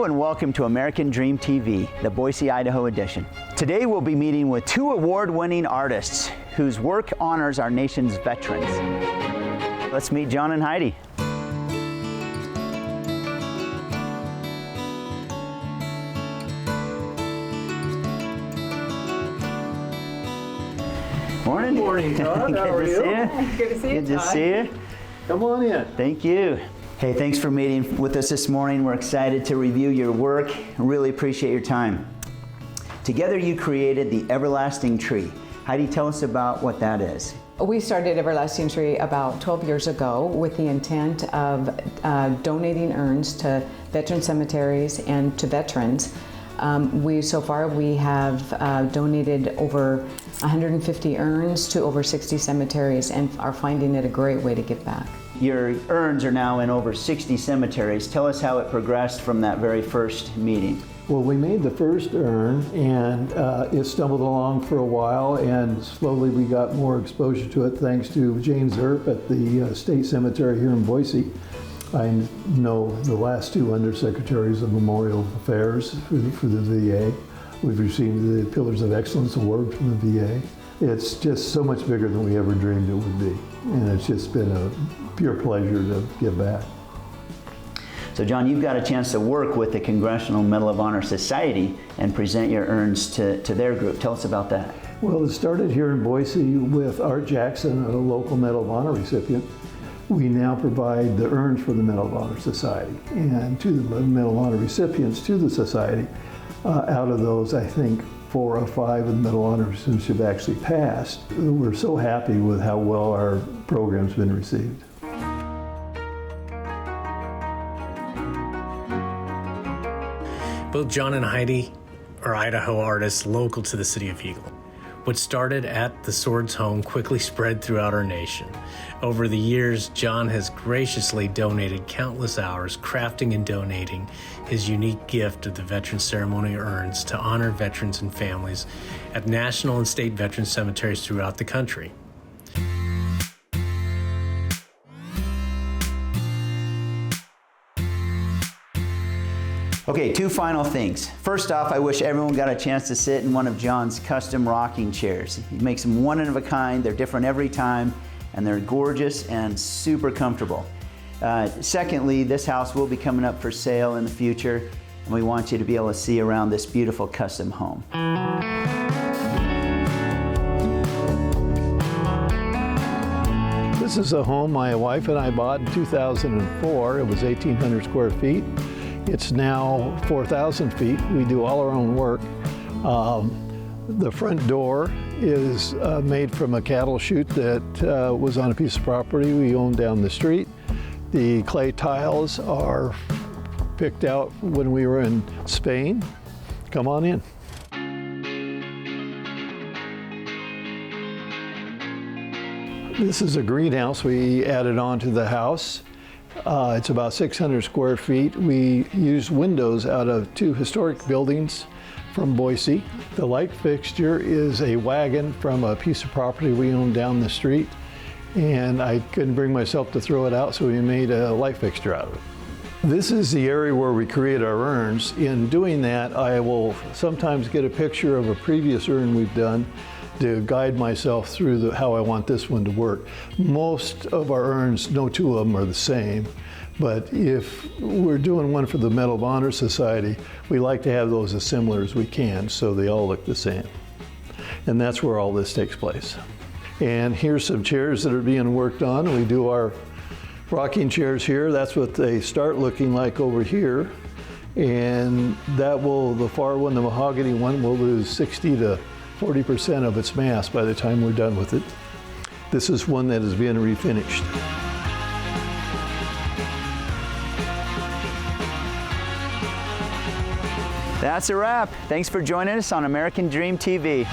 and welcome to American Dream TV, the Boise, Idaho edition. Today we'll be meeting with two award-winning artists whose work honors our nation's veterans. Let's meet John and Heidi. Morning. Good morning, Todd. How are you? Good to see you. Good to see you. Come on in. Thank you. Hey, thanks for meeting with us this morning. We're excited to review your work. Really appreciate your time. Together you created the Everlasting Tree. Heidi, tell us about what that is. We started Everlasting Tree about 12 years ago with the intent of donating urns to veteran cemeteries and to veterans. So far we have donated over 150 urns to over 60 cemeteries and are finding it a great way to give back. Your urns are now in over 60 cemeteries. Tell us how it progressed from that very first meeting. Well, we made the first urn, and it stumbled along for a while, and slowly we got more exposure to it thanks to James Earp at the State Cemetery here in Boise. I know the last two undersecretaries of Memorial Affairs for the VA. We've received the Pillars of Excellence Award from the VA. It's just so much bigger than we ever dreamed it would be, and it's just been a pure pleasure to give back. So John, you've got a chance to work with the Congressional Medal of Honor Society and present your urns to their group. Tell us about that. Well, it started here in Boise with Art Jackson, a local Medal of Honor recipient. We now provide the urns for the Medal of Honor Society and to the Medal of Honor recipients to the Society. Out of those, I think 4 or 5 of the Medal of Honor recipients have actually passed. We're so happy with how well our program's been received. Both John and Heidi are Idaho artists local to the city of Eagle. What started at the Sword's home quickly spread throughout our nation. Over the years, John has graciously donated countless hours crafting and donating his unique gift of the veteran ceremonial urns to honor veterans and families at national and state veteran cemeteries throughout the country. Okay, 2 final things. First off, I wish everyone got a chance to sit in one of John's custom rocking chairs. He makes them one of a kind, they're different every time, and they're gorgeous and super comfortable. Secondly, this house will be coming up for sale in the future, and we want you to be able to see around this beautiful custom home. This is a home my wife and I bought in 2004. It was 1,800 square feet. It's now 4,000 feet. We do all our own work. The front door is made from a cattle chute that was on a piece of property we owned down the street. The clay tiles are picked out when we were in Spain. Come on in. This is a greenhouse we added onto the house. It's about 600 square feet. We use windows out of 2 historic buildings from Boise. The light fixture is a wagon from a piece of property we own down the street, and I couldn't bring myself to throw it out, so we made a light fixture out of it. This is the area where we create our urns. In doing that, I will sometimes get a picture of a previous urn we've done to guide myself through how I want this one to work. Most of our urns, no 2 of them are the same, but if we're doing one for the Medal of Honor Society, we like to have those as similar as we can so they all look the same. And that's where all this takes place. And here's some chairs that are being worked on. We do our rocking chairs here. That's what they start looking like over here. And that will, the far one, the mahogany one, will lose 60 to 40% of its mass by the time we're done with it. This is one that is being refinished. That's a wrap. Thanks for joining us on American Dream TV.